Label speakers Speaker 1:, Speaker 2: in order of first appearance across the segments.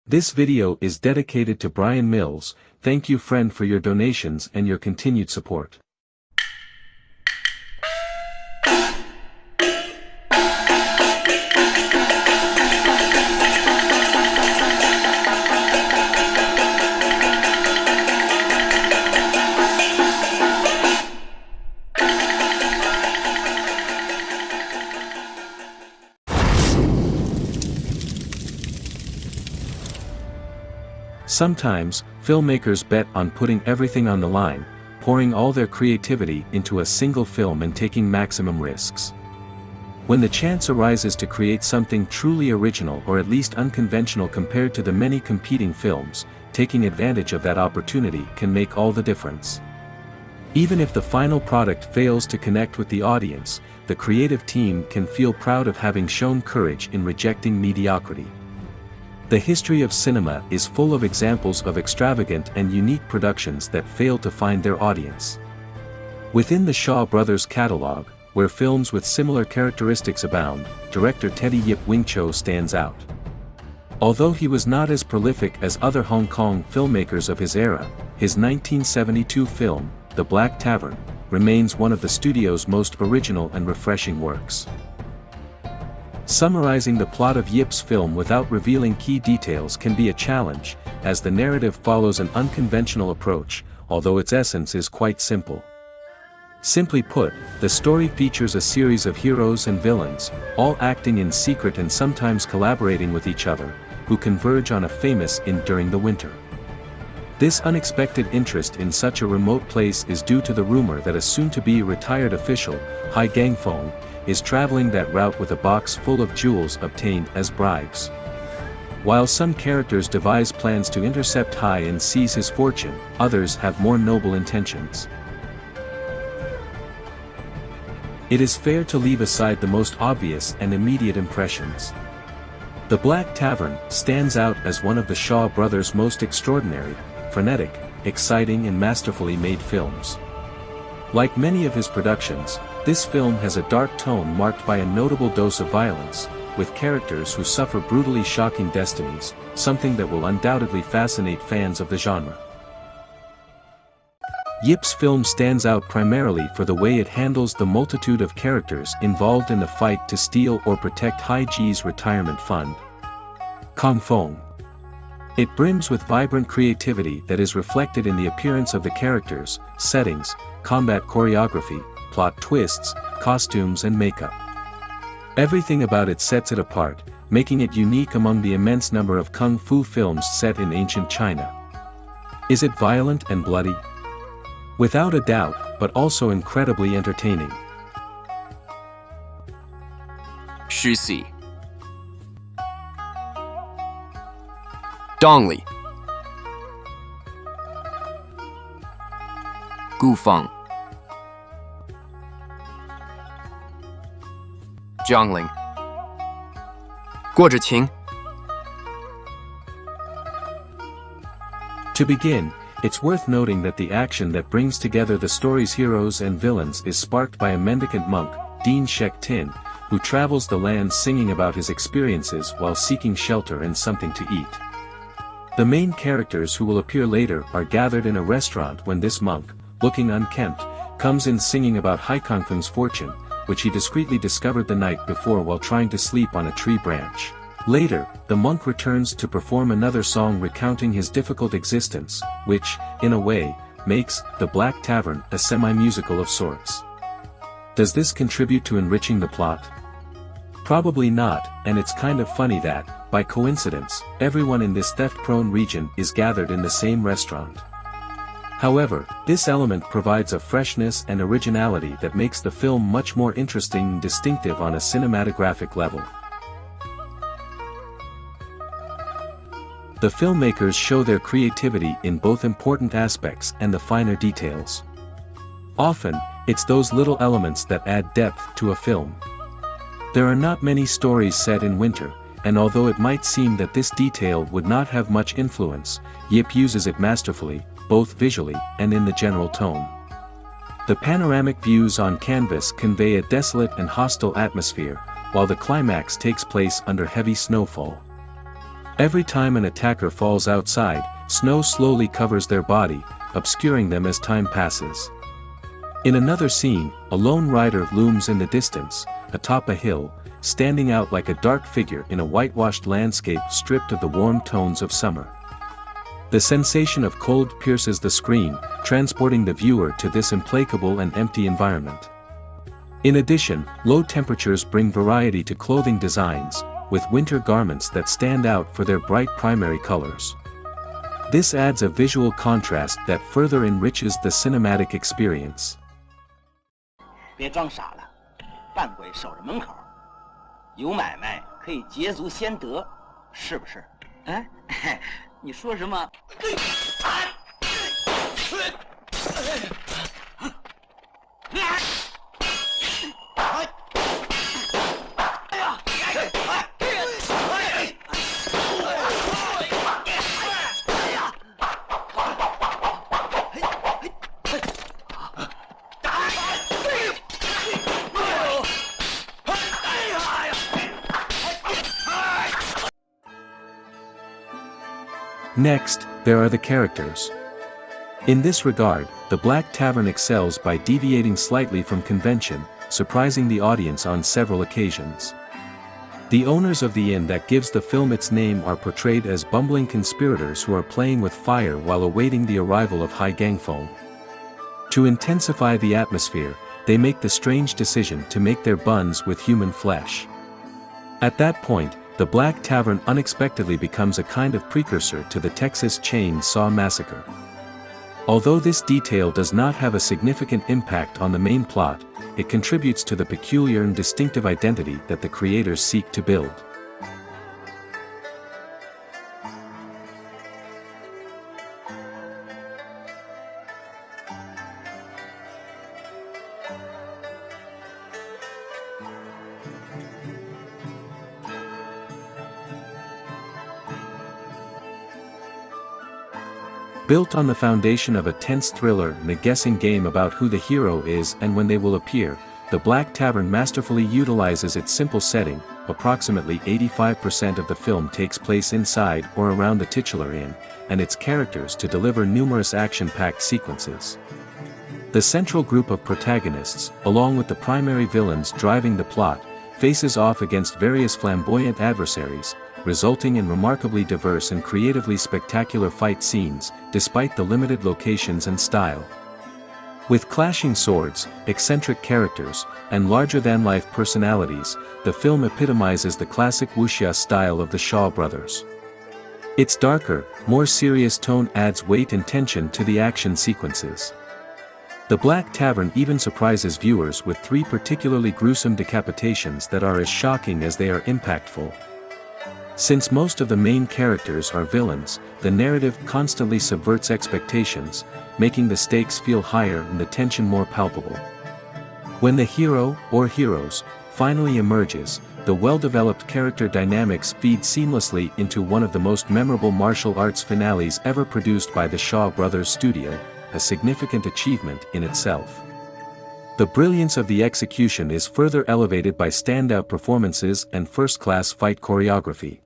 Speaker 1: This video is dedicated to Brian Mills. Thank you friend for your donations and your continued support. Sometimes, filmmakers bet on putting everything on the line, pouring all their creativity into a single film and taking maximum risks. When the chance arises to create something truly original or at least unconventional compared to the many competing films, taking advantage of that opportunity can make all the difference. Even if the final product fails to connect with the audience, the creative team can feel proud of having shown courage in rejecting mediocrity. The history of cinema is full of examples of extravagant and unique productions that fail to find their audience. Within the Shawbrothers catalog, where films with similar characteristics abound, director Teddy Yip Wing Cho stands out. Although he was not as prolific as other Hong Kong filmmakers of his era, his 1972 film, The Black Tavern, remains one of the studio's most original and refreshing works. Summarizing the plot of Yip's film without revealing key details can be a challenge, as the narrative follows an unconventional approach, although its essence is quite simple. Simply put, the story features a series of heroes and villains, all acting in secret and sometimes collaborating with each other, who converge on a famous inn during the winter. This unexpected interest in such a remote place is due to the rumor that a soon-to-be retired official, Hai Gangfeng, is traveling that route with a box full of jewels obtained as bribes. While some characters devise plans to intercept Hai and seize his fortune, others have more noble intentions. It is fair to leave aside the most obvious and immediate impressions. The Black Tavern stands out as one of the Shaw brothers' most extraordinary, frenetic, exciting and masterfully made films. Like many of his productions, this film has a dark tone marked by a notable dose of violence, with characters who suffer brutally shocking destinies, something that will undoubtedly fascinate fans of the genre. Yip's film stands out primarily for the way it handles the multitude of characters involved in the fight to steal or protect Hai Ji's retirement fund. Kong Fong. It brims with vibrant creativity that is reflected in the appearance of the characters, settings, combat choreography, plot twists, costumes and makeup. Everything about it sets it apart, making it unique among the immense number of kung fu films set in ancient China. Is it violent and bloody? Without a doubt, but also incredibly entertaining.
Speaker 2: 诗戏 Dongli 顾放 Jiangling 郭志勤
Speaker 1: To begin, it's worth noting that the action that brings together the story's heroes and villains is sparked by a mendicant monk, Dean Shek Tin, who travels the land singing about his experiences while seeking shelter and something to eat. The main characters who will appear later are gathered in a restaurant when this monk, looking unkempt, comes in singing about Hai Kangfeng's fortune, which he discreetly discovered the night before while trying to sleep on a tree branch. Later, the monk returns to perform another song recounting his difficult existence, which, in a way, makes The Black Tavern a semi-musical of sorts. Does this contribute to enriching the plot? Probably not, and it's kind of funny that, by coincidence, everyone in this theft-prone region is gathered in the same restaurant. However, this element provides a freshness and originality that makes the film much more interesting and distinctive on a cinematographic level. The filmmakers show their creativity in both important aspects and the finer details. Often, it's those little elements that add depth to a film. There are not many stories set in winter, and although it might seem that this detail would not have much influence, Yip uses it masterfully, both visually and in the general tone. The panoramic views on canvas convey a desolate and hostile atmosphere, while the climax takes place under heavy snowfall. Every time an attacker falls outside, snow slowly covers their body, obscuring them as time passes. In another scene, a lone rider looms in the distance, atop a hill, standing out like a dark figure in a whitewashed landscape stripped of the warm tones of summer. The sensation of cold pierces the screen, transporting the viewer to this implacable and empty environment. In addition, low temperatures bring variety to clothing designs, with winter garments that stand out for their bright primary colors. This adds a visual contrast that further enriches the cinematic experience.
Speaker 3: 别装傻了，扮鬼守着门口，有买卖可以捷足先得，是不是？哎，你说什么？Next,
Speaker 1: there are the characters. In this regard, the Black Tavern excels by deviating slightly from convention, surprising the audience on several occasions. The owners of the inn that gives the film its name are portrayed as bumbling conspirators who are playing with fire while awaiting the arrival of high gangfolk. To intensify the atmosphere, they make the strange decision to make their buns with human flesh. At that point, the Black Tavern unexpectedly becomes a kind of precursor to the Texas Chain Saw Massacre. Although this detail does not have a significant impact on the main plot, it contributes to the peculiar and distinctive identity that the creators seek to build. Built on the foundation of a tense thriller and a guessing game about who the hero is and when they will appear, the Black Tavern masterfully utilizes its simple setting. Approximately 85% of the film takes place inside or around the titular inn, and its characters to deliver numerous action-packed sequences. The central group of protagonists, along with the primary villains driving the plot, faces off against various flamboyant adversaries, resulting in remarkably diverse and creatively spectacular fight scenes, despite the limited locations and style. With clashing swords, eccentric characters, and larger-than-life personalities, the film epitomizes the classic wuxia style of the Shawbrothers. Its darker, more serious tone adds weight and tension to the action sequences. The Black Tavern even surprises viewers with 3 particularly gruesome decapitations that are as shocking as they are impactful. Since most of the main characters are villains, the narrative constantly subverts expectations, making the stakes feel higher and the tension more palpable. When the hero, or heroes, finally emerges, the well-developed character dynamics feed seamlessly into one of the most memorable martial arts finales ever produced by the Shawbrothers studio, a significant achievement in itself. The brilliance of the execution is further elevated by standout performances and first-class fight choreography.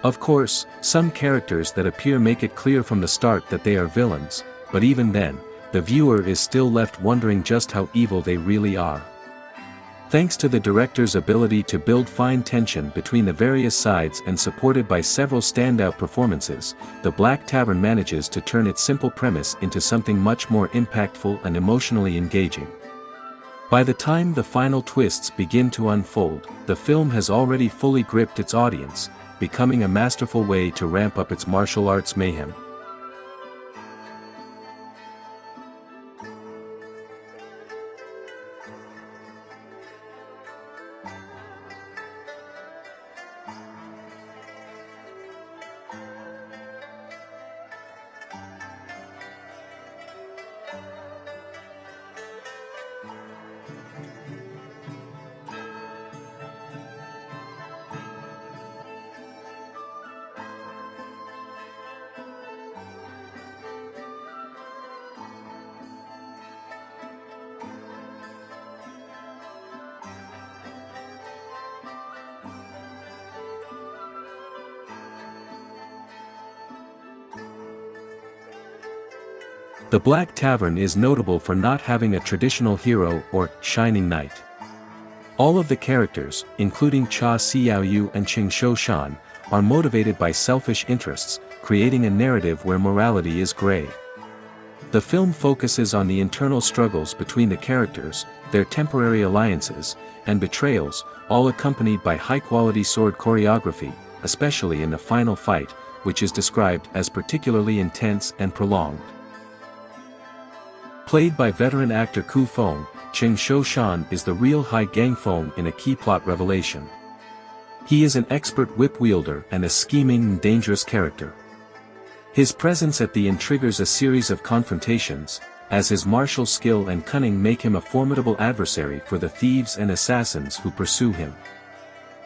Speaker 1: Of course, some characters that appear make it clear from the start that they are villains, but even then, the viewer is still left wondering just how evil they really are. Thanks to the director's ability to build fine tension between the various sides and supported by several standout performances, the Black Tavern manages to turn its simple premise into something much more impactful and emotionally engaging. By the time the final twists begin to unfold, the film has already fully gripped its audience, becoming a masterful way to ramp up its martial arts mayhem. The Black Tavern is notable for not having a traditional hero or shining knight. All of the characters, including Cha Xiaoyu and Qing Shoushan, are motivated by selfish interests, creating a narrative where morality is gray. The film focuses on the internal struggles between the characters, their temporary alliances, and betrayals, all accompanied by high-quality sword choreography, especially in the final fight, which is described as particularly intense and prolonged. Played by veteran actor Ku Feng, Qing Shoushan is the real Hai Gangfeng in a key plot revelation. He is an expert whip wielder and a scheming and dangerous character. His presence at the inn triggers a series of confrontations, as his martial skill and cunning make him a formidable adversary for the thieves and assassins who pursue him.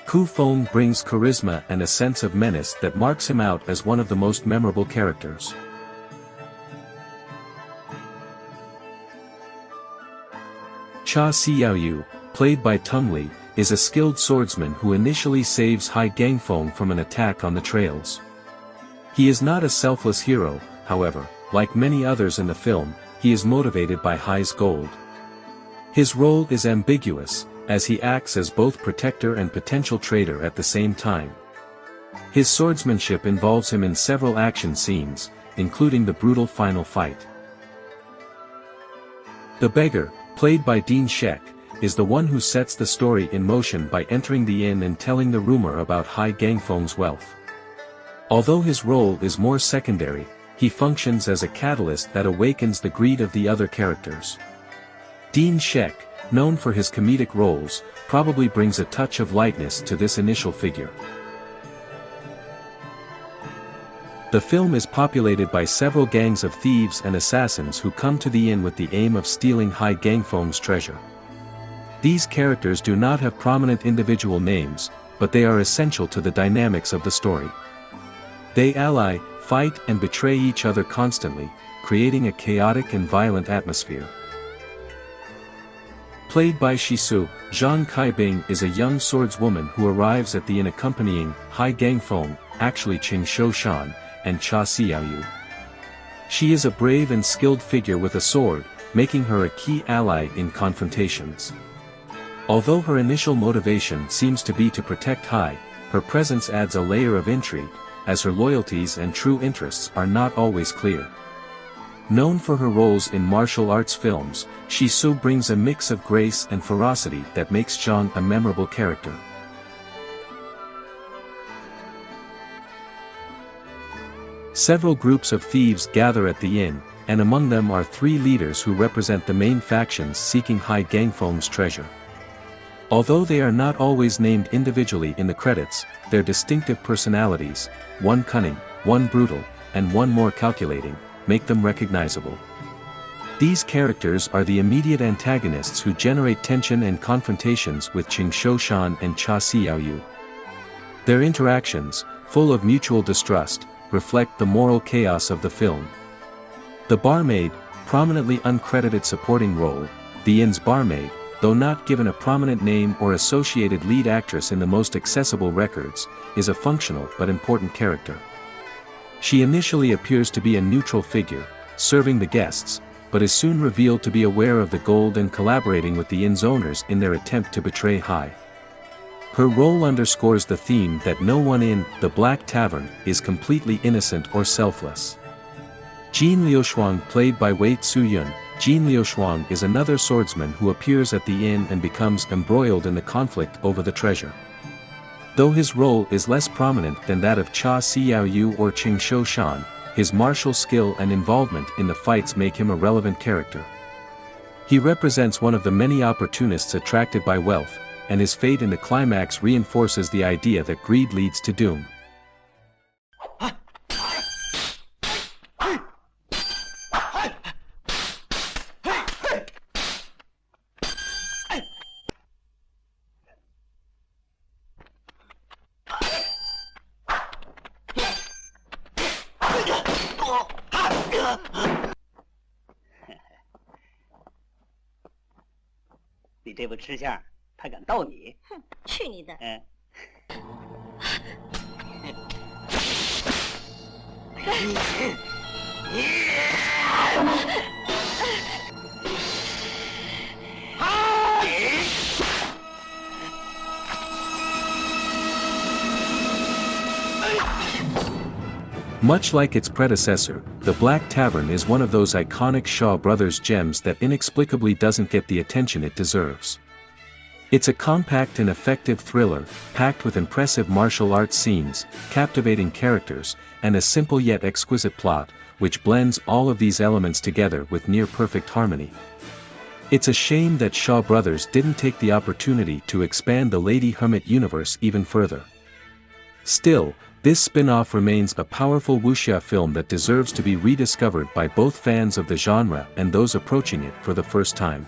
Speaker 1: Ku Feng brings charisma and a sense of menace that marks him out as one of the most memorable characters. Cha Xiaoyu, played by Tung Li, is a skilled swordsman who initially saves Hai Gangfeng from an attack on the trails. He is not a selfless hero, however, like many others in the film, he is motivated by Hai's gold. His role is ambiguous, as he acts as both protector and potential traitor at the same time. His swordsmanship involves him in several action scenes, including the brutal final fight. The beggar, played by Dean Shek, is the one who sets the story in motion by entering the inn and telling the rumor about Hai Gangfeng's wealth. Although his role is more secondary, he functions as a catalyst that awakens the greed of the other characters. Dean Shek, known for his comedic roles, probably brings a touch of lightness to this initial figure. The film is populated by several gangs of thieves and assassins who come to the inn with the aim of stealing Hai Gangfeng's treasure. These characters do not have prominent individual names, but they are essential to the dynamics of the story. They ally, fight and betray each other constantly, creating a chaotic and violent atmosphere. Played by Shisu, Zhang Kaibing is a young swordswoman who arrives at the inn accompanying Hai Gangfeng, actually Qing Shoushan, and Cha Xiaoyu. She is a brave and skilled figure with a sword, making her a key ally in confrontations. Although her initial motivation seems to be to protect Hai, her presence adds a layer of intrigue, as her loyalties and true interests are not always clear. Known for her roles in martial arts films, Shisu brings a mix of grace and ferocity that makes Zhang a memorable character. Several groups of thieves gather at the inn, and among them are three leaders who represent the main factions seeking Hai Gangfeng's treasure. Although they are not always named individually in the credits, their distinctive personalities, one cunning, one brutal, and one more calculating, make them recognizable. These characters are the immediate antagonists who generate tension and confrontations with Qing Shoushan and Cha Xiaoyu. Their interactions, full of mutual distrust, reflect the moral chaos of the film. The barmaid, prominently uncredited supporting role, the inn's barmaid, though not given a prominent name or associated lead actress in the most accessible records, is a functional but important character. She initially appears to be a neutral figure, serving the guests, but is soon revealed to be aware of the gold and collaborating with the inn's owners in their attempt to betray Hai. Her role underscores the theme that no one in the Black Tavern is completely innocent or selfless. Jin Liushuang, played by Wei Tsuyun, Jin Liushuang is another swordsman who appears at the inn and becomes embroiled in the conflict over the treasure. Though his role is less prominent than that of Cha Xiaoyu or Qing Shoushan, his martial skill and involvement in the fights make him a relevant character. He represents one of the many opportunists attracted by wealth, and his fate in the climax reinforces the idea that greed leads to doom.
Speaker 3: 你这副吃相，他敢斗你？
Speaker 4: 哼，去你的！
Speaker 1: Much like its predecessor, The Black Tavern is one of those iconic Shaw Brothers gems that inexplicably doesn't get the attention it deserves. It's a compact and effective thriller, packed with impressive martial arts scenes, captivating characters, and a simple yet exquisite plot, which blends all of these elements together with near-perfect harmony. It's a shame that Shaw Brothers didn't take the opportunity to expand the Lady Hermit universe even further. Still, this spin-off remains a powerful wuxia film that deserves to be rediscovered by both fans of the genre and those approaching it for the first time.